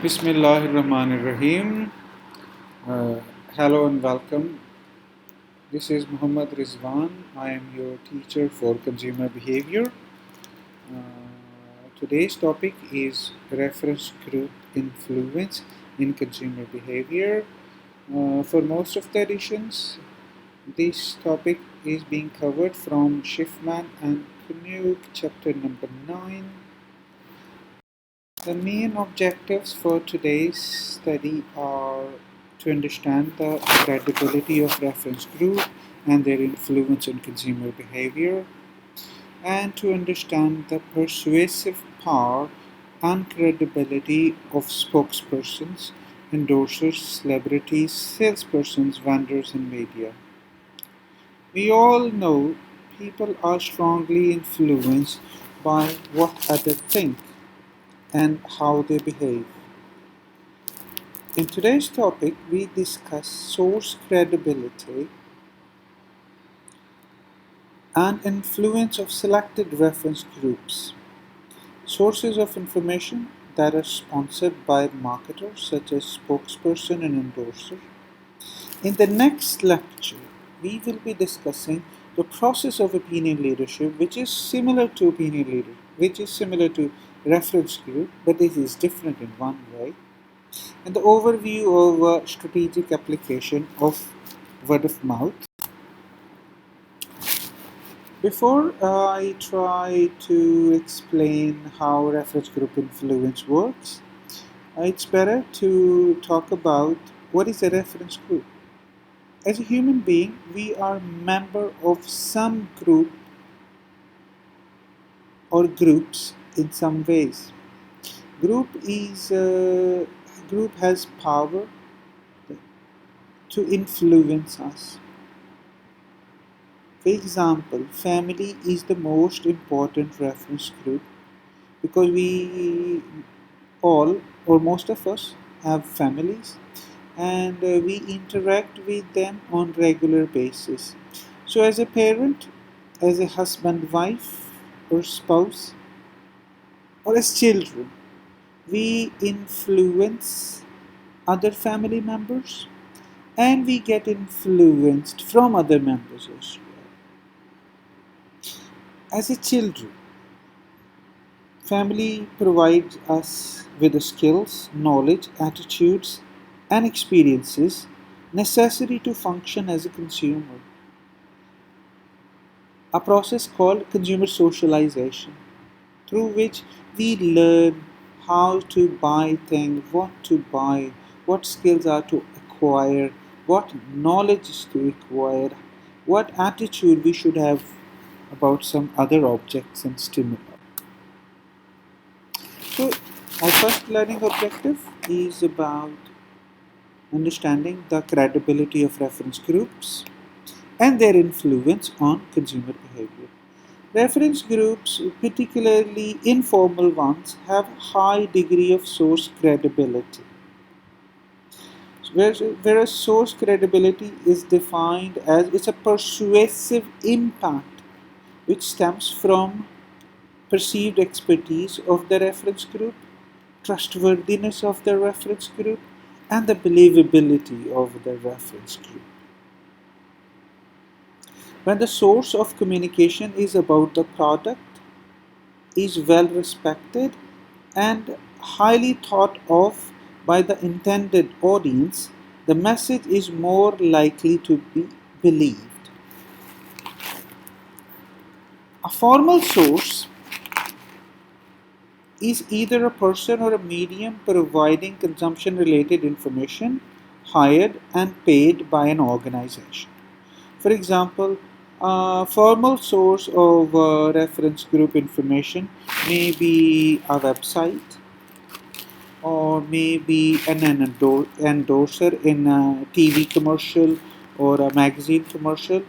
Bismillahirrahmanirrahim. Uh, Hello and welcome. This is Muhammad Rizwan. I am your teacher for Consumer Behaviour. Today's topic is reference group influence in consumer behavior. For most of the editions, this topic is being covered from Schiffman and Knug, chapter number 9. The main objectives for today's study are to understand the credibility of reference group and their influence on consumer behavior, and to understand the persuasive power and credibility of spokespersons, endorsers, celebrities, salespersons, vendors, and media. We all know people are strongly influenced by what others think and how they behave. In today's topic, we discuss source credibility and influence of selected reference groups, sources of information that are sponsored by marketers such as spokesperson and endorser. In the next lecture, we will be discussing the process of opinion leadership, which is similar to reference group, but it is different in one way, and the overview of strategic application of word of mouth. Before I try to explain how reference group influence works, it's better to talk about what is a reference group. As a human being, we are member of some group or groups in some ways. Group has power to influence us. For example, family is the most important reference group because we all or most of us have families, and we interact with them on regular basis. So as a parent, as a husband, wife, or spouse, or as children, we influence other family members, and we get influenced from other members as well. As a children, family provides us with the skills, knowledge, attitudes, and experiences necessary to function as a consumer. A process called consumer socialization, through which we learn how to buy things, what to buy, what skills are to acquire, what knowledge is to acquire, what attitude we should have about some other objects and stimuli. So, our first learning objective is about understanding the credibility of reference groups and their influence on consumer behavior. Reference groups, particularly informal ones, have high degree of source credibility. Whereas source credibility is defined as it's a persuasive impact which stems from perceived expertise of the reference group, trustworthiness of the reference group, and the believability of the reference group. When the source of communication is about the product, is well respected, and highly thought of by the intended audience, the message is more likely to be believed. A formal source is either a person or a medium providing consumption related information hired and paid by an organization. For example, a formal source of reference group information may be a website or maybe an endorser in a TV commercial or a magazine commercial,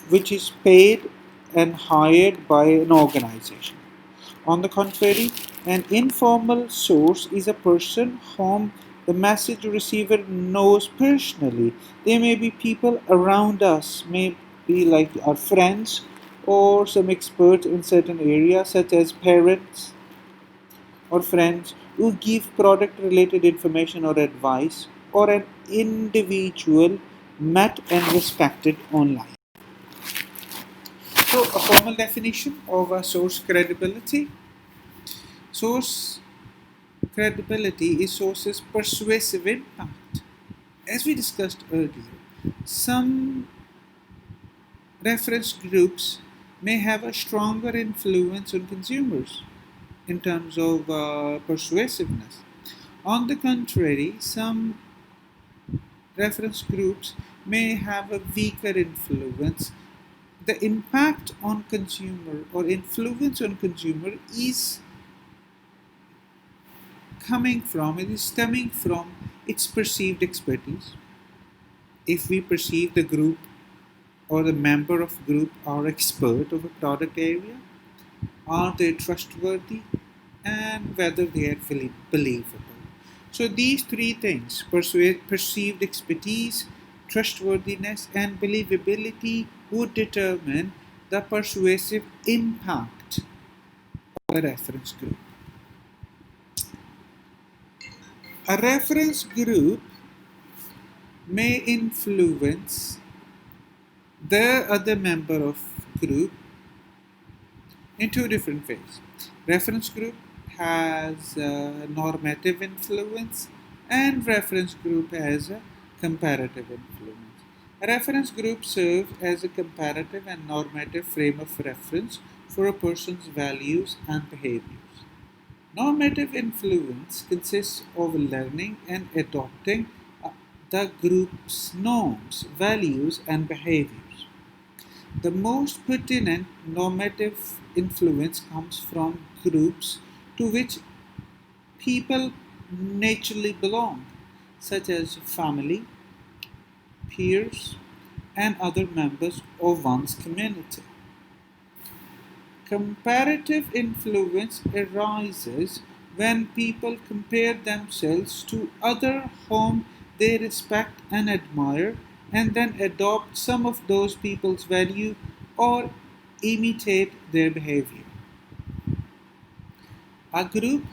which is paid and hired by an organization. On the contrary, an informal source is a person whom the message receiver knows personally. They may be people around us, may be like our friends or some experts in certain areas, such as parents or friends who give product related information or advice, or an individual met and respected online. So, a formal definition of a source credibility. Source credibility is source's persuasive impact. As we discussed earlier, some reference groups may have a stronger influence on consumers in terms of persuasiveness. On the contrary, some reference groups may have a weaker influence. The impact on consumer or influence on consumer is it is stemming from its perceived expertise. If we perceive the group or the member of group are expert of a product area, are they trustworthy, and whether they are believable. So these three things, perceived expertise, trustworthiness, and believability, would determine the persuasive impact of a reference group. A reference group may influence the other member of group in two different ways. Reference group has a normative influence and reference group has a comparative influence. A reference group serves as a comparative and normative frame of reference for a person's values and behaviors. Normative influence consists of learning and adopting the group's norms, values, and behaviors. The most pertinent normative influence comes from groups to which people naturally belong, such as family, peers, and other members of one's community. Comparative influence arises when people compare themselves to others whom they respect and admire and then adopt some of those people's value or imitate their behavior. A group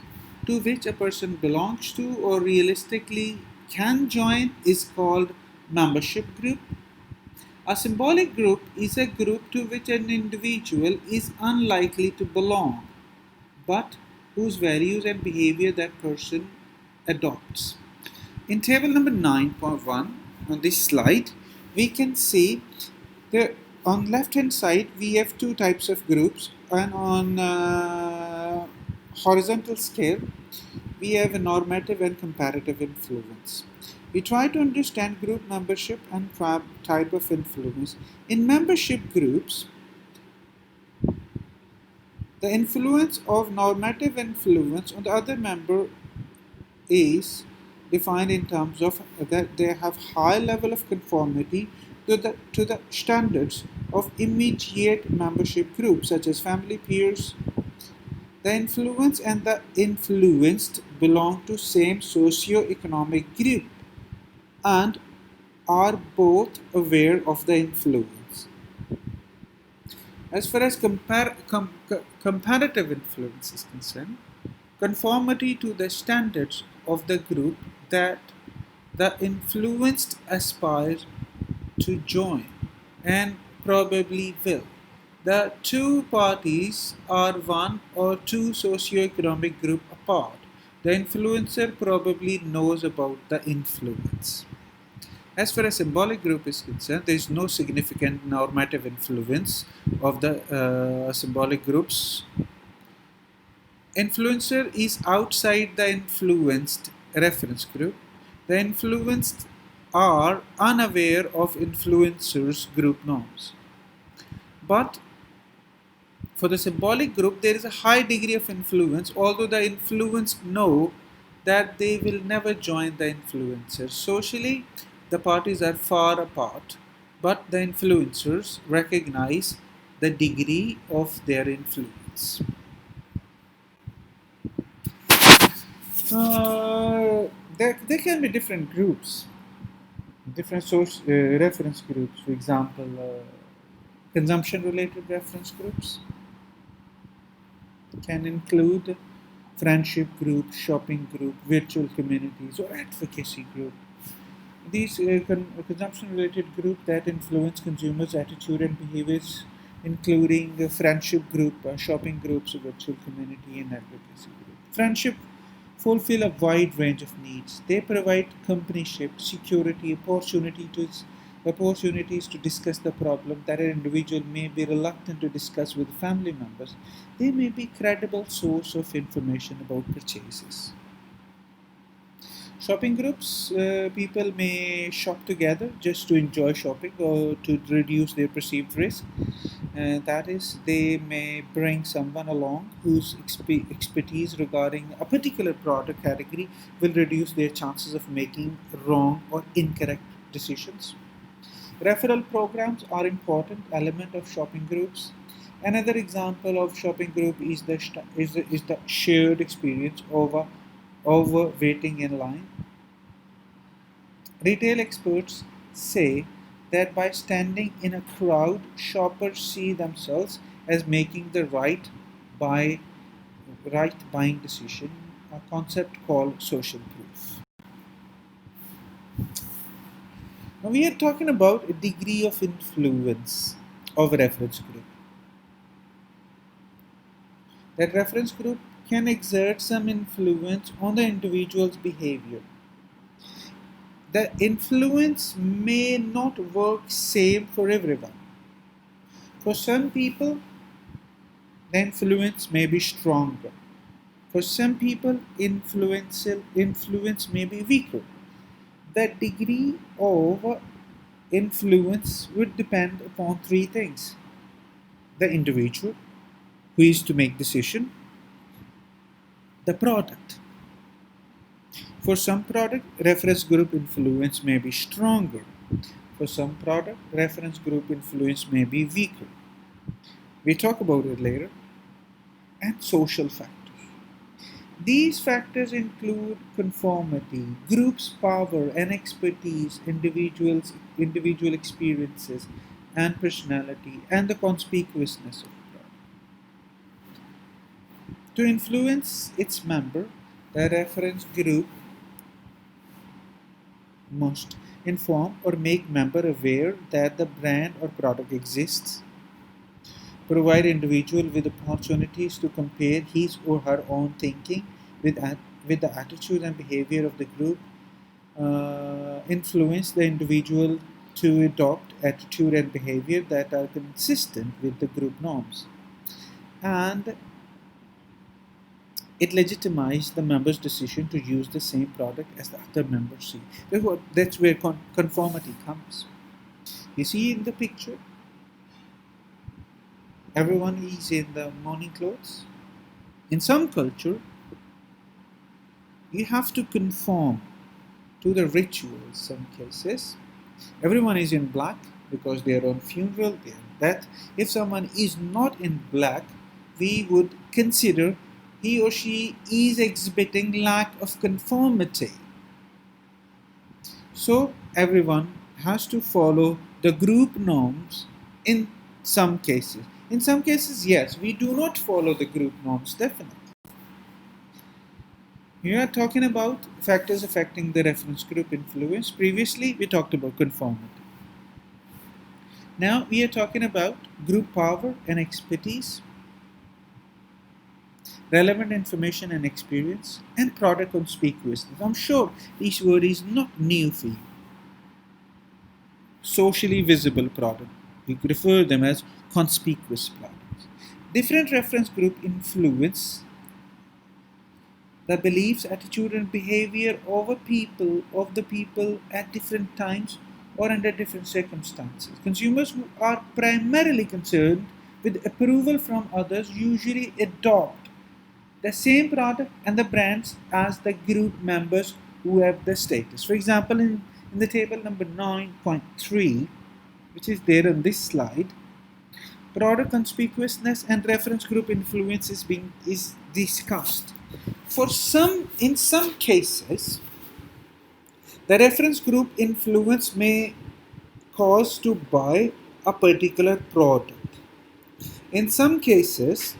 to which a person belongs to or realistically can join is called membership group. A symbolic group is a group to which an individual is unlikely to belong, but whose values and behavior that person adopts. In table number 9.1 on this slide, we can see that on left hand side we have two types of groups, and on horizontal scale we have a normative and comparative influence. We try to understand group membership and type of influence. In membership groups, the influence of normative influence on the other member is defined in terms of that they have high level of conformity to the standards of immediate membership groups such as family, peers. The influence and the influenced belong to same socio-economic group and are both aware of the influence. As far as comparative influence is concerned, conformity to the standards of the group that the influenced aspire to join and probably will. The two parties are one or two socio-economic group apart. The influencer probably knows about the influence. As far as symbolic group is concerned, there is no significant normative influence of the symbolic groups. Influencer is outside the influenced reference group. The influenced are unaware of influencers' group norms. But for the symbolic group, there is a high degree of influence, although the influenced know that they will never join the influencers. Socially, the parties are far apart, but the influencers recognize the degree of their influence. There can be different groups, different source reference groups. For example, consumption-related reference groups can include friendship group, shopping group, virtual communities, or advocacy group. These consumption-related groups that influence consumers' attitude and behaviors, including friendship group, shopping groups, virtual community, and advocacy group. Friendship fulfill a wide range of needs. They provide companionship, security, opportunities to discuss the problem that an individual may be reluctant to discuss with family members. They may be a credible source of information about purchases. Shopping groups, people may shop together just to enjoy shopping or to reduce their perceived risk. That is, they may bring someone along whose expertise regarding a particular product category will reduce their chances of making wrong or incorrect decisions. Referral programs are important element of shopping groups. Another example of shopping group is the shared experience over waiting in line. Retail experts say that by standing in a crowd, shoppers see themselves as making the buy, right buying decision, a concept called social proof. Now we are talking about a degree of influence of a reference group. That reference group can exert some influence on the individual's behavior. The influence may not work same for everyone. For some people, the influence may be stronger. For some people, influence may be weaker. The degree of influence would depend upon three things: the individual who is to make decision, the product. For some product, reference group influence may be stronger. For some product, reference group influence may be weaker. We talk about it later. And social factors. These factors include conformity, group's power and expertise, individual experiences and personality, and the conspicuousness of the product. To influence its member, the reference group must inform or make member aware that the brand or product exists, provide individual with opportunities to compare his or her own thinking with the attitude and behavior of the group, influence the individual to adopt attitude and behavior that are consistent with the group norms, and it legitimizes the member's decision to use the same product as the other members see. That's where conformity comes. You see in the picture, everyone is in the morning clothes. In some culture, you have to conform to the rituals. Some cases, everyone is in black because they are on funeral, they are death. If someone is not in black, we would consider he or she is exhibiting lack of conformity. So everyone has to follow the group norms in some cases. In some cases, yes, we do not follow the group norms, definitely. We are talking about factors affecting the reference group influence. Previously, we talked about conformity. Now we are talking about group power and expertise, relevant information and experience, and product conspicuousness. I'm sure this word is not new for you. Socially visible product. We refer them as conspicuous products. Different reference group influence the beliefs, attitude, and behavior of the people at different times or under different circumstances. Consumers who are primarily concerned with approval from others usually adopt the same product and the brands as the group members who have the status. For example, in the table number 9.3, which is there on this slide, product conspicuousness and reference group influence is discussed. In some cases, the reference group influence may cause to buy a particular product. In some cases,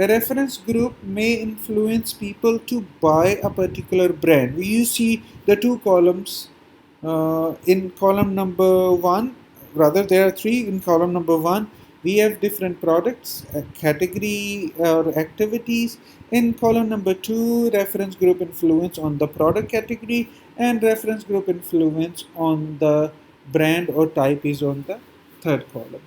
The reference group may influence people to buy a particular brand. You see the two columns. In column number one, rather there are three. In column number one, we have different products, category or activities. In column number two, reference group influence on the product category, and reference group influence on the brand or type is on the third column.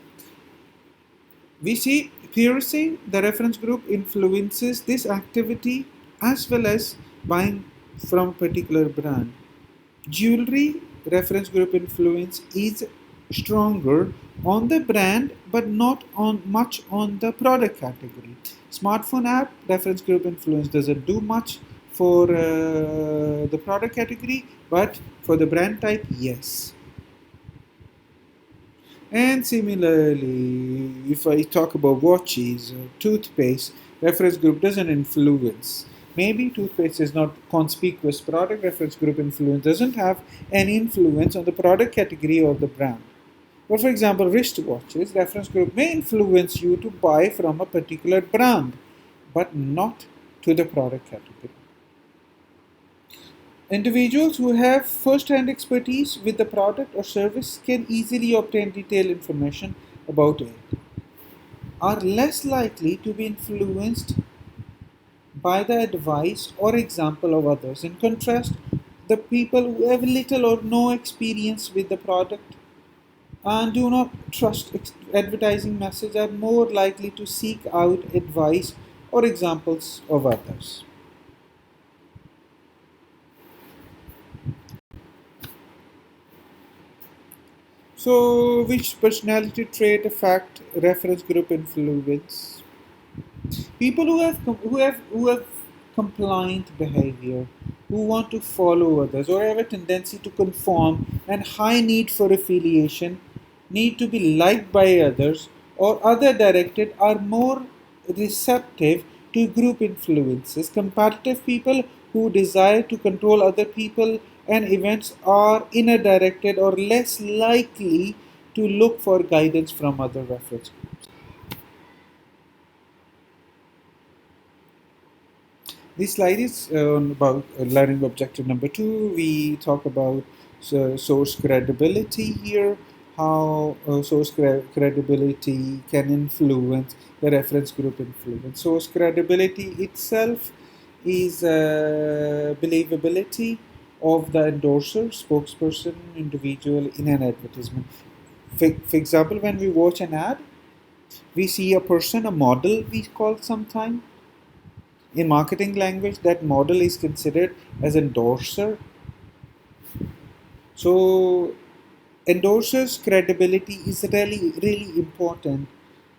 We see clearly the reference group influences this activity as well as buying from a particular brand. Jewelry reference group influence is stronger on the brand but not on much on the product category. Smartphone app reference group influence doesn't do much for the product category, but for the brand type, yes. And similarly, if I talk about watches or toothpaste, reference group doesn't influence. Maybe toothpaste is not conspicuous product, reference group influence doesn't have any influence on the product category or the brand. But for example, wristwatches, reference group may influence you to buy from a particular brand, but not to the product category. Individuals who have first-hand expertise with the product or service can easily obtain detailed information about it, are less likely to be influenced by the advice or example of others. In contrast, the people who have little or no experience with the product and do not trust advertising message are more likely to seek out advice or examples of others. So, which personality trait affect reference group influence? People who have compliant behavior, who want to follow others, or have a tendency to conform, and high need for affiliation, need to be liked by others, or other directed, are more receptive to group influences. Competitive people who desire to control other people and events are inner directed or less likely to look for guidance from other reference groups. This slide is about learning objective number 2. We talk about source credibility here, how source credibility can influence the reference group influence. Source credibility itself is believability of the endorser, spokesperson, individual in an advertisement. For example, when we watch an ad, we see a person, a model we call sometime. In marketing language, that model is considered as endorser. So, endorser's credibility is really important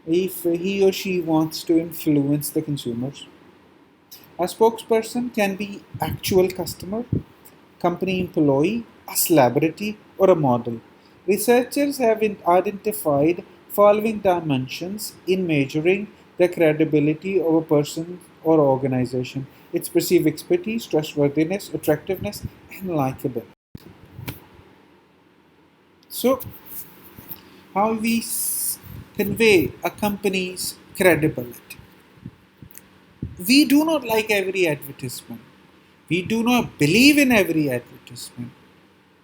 if he or she wants to influence the consumers. A spokesperson can be actual customer, company employee, a celebrity, or a model. Researchers have identified following dimensions in measuring the credibility of a person or organization: its perceived expertise, trustworthiness, attractiveness, and likability. So, how we convey a company's credibility? We do not like every advertisement. We do not believe in every advertisement.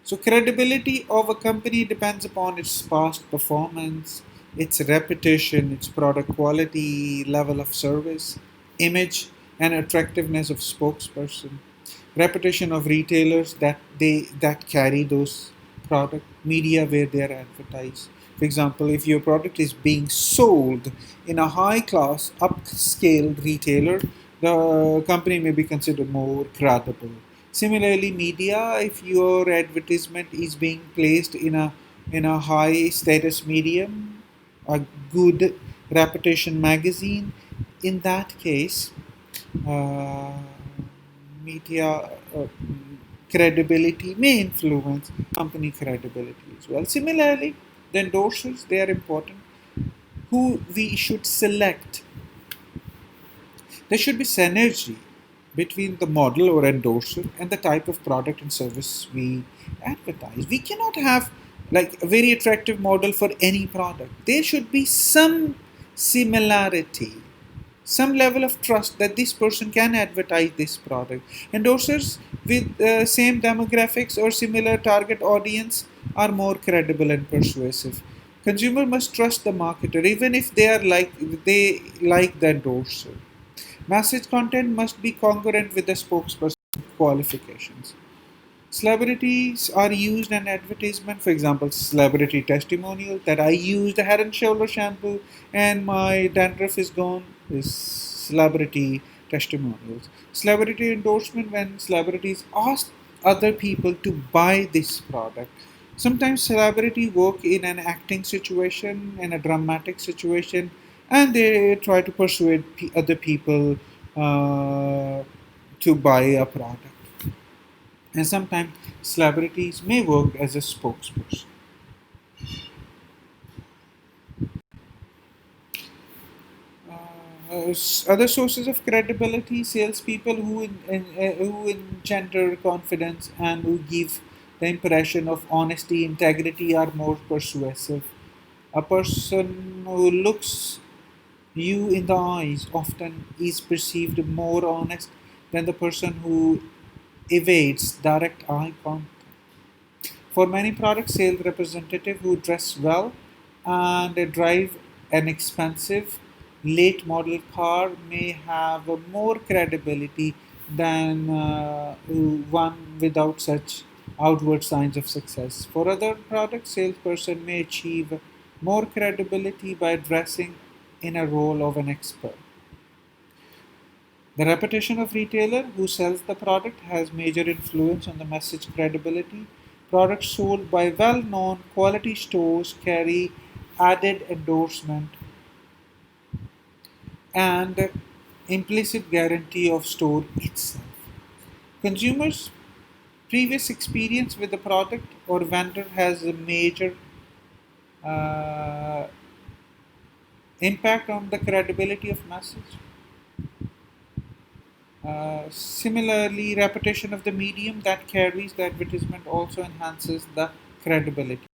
So, credibility of a company depends upon its past performance, its reputation, its product quality, level of service, image, and attractiveness of spokesperson, reputation of retailers that carry those product, media where they are advertised. For example, if your product is being sold in a high class, upscale retailer, the company may be considered more credible. Similarly, media, if your advertisement is being placed in a high status medium, a good reputation magazine, in that case, uh, media credibility may influence company credibility as well. Similarly, the endorsers, they are important. Who we should select? There should be synergy between the model or endorser and the type of product and service we advertise. We cannot have like a very attractive model for any product. There should be some similarity, some level of trust that this person can advertise this product. Endorsers with same demographics or similar target audience are more credible and persuasive. Consumer must trust the marketer even if they like the endorser. Message content must be congruent with the spokesperson qualifications. Celebrities are used in advertisement, for example, celebrity testimonial that I used a Head and Shoulder shampoo and my dandruff is gone is celebrity testimonials. Celebrity endorsement when celebrities ask other people to buy this product. Sometimes celebrity work in an acting situation, in a dramatic situation, and they try to persuade other people to buy a product. And sometimes celebrities may work as a spokesperson. Other sources of credibility: salespeople who engender confidence and who give the impression of honesty, integrity are more persuasive. A person who looks you in the eyes often is perceived more honest than the person who evades direct eye contact. For many product sales representatives who dress well and drive an expensive late model car may have a more credibility than one without such outward signs of success. For other product salesperson may achieve more credibility by dressing in a role of an expert. The reputation of retailer who sells the product has major influence on the message credibility. Products sold by well-known quality stores carry added endorsement and implicit guarantee of store itself. Consumers' previous experience with the product or vendor has a major uh, impact on the credibility of message. Similarly, repetition of the medium that carries the advertisement also enhances the credibility.